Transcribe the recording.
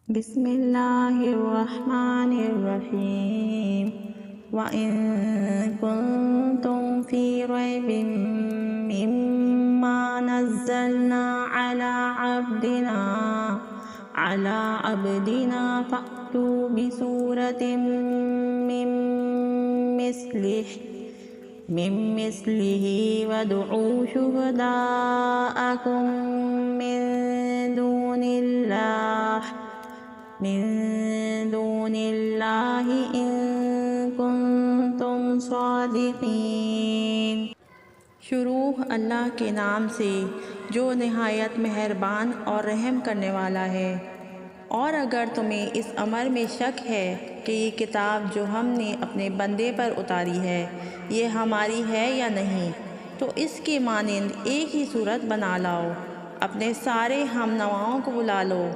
बिस्मिल्लाहिर्रहमानिर्रहीम व इन कुन्तुम फी रैबिम मिम्मा नज़्ज़लना अला अब्दिना फ़अतू बिसूरतिम मिन मिस्लिही वदउ शुहदाअकुम मिन दूनिल्लाहि इन कुन्तुम सादिक़ीन। शुरू अल्लाह के नाम से जो निहायत मेहरबान और रहम करने वाला है। और अगर तुम्हें इस अमर में शक है कि ये किताब जो हमने अपने बंदे पर उतारी है ये हमारी है या नहीं, तो इसके मानिंद एक ही सूरत बना लाओ, अपने सारे हमनवाओं को बुला लो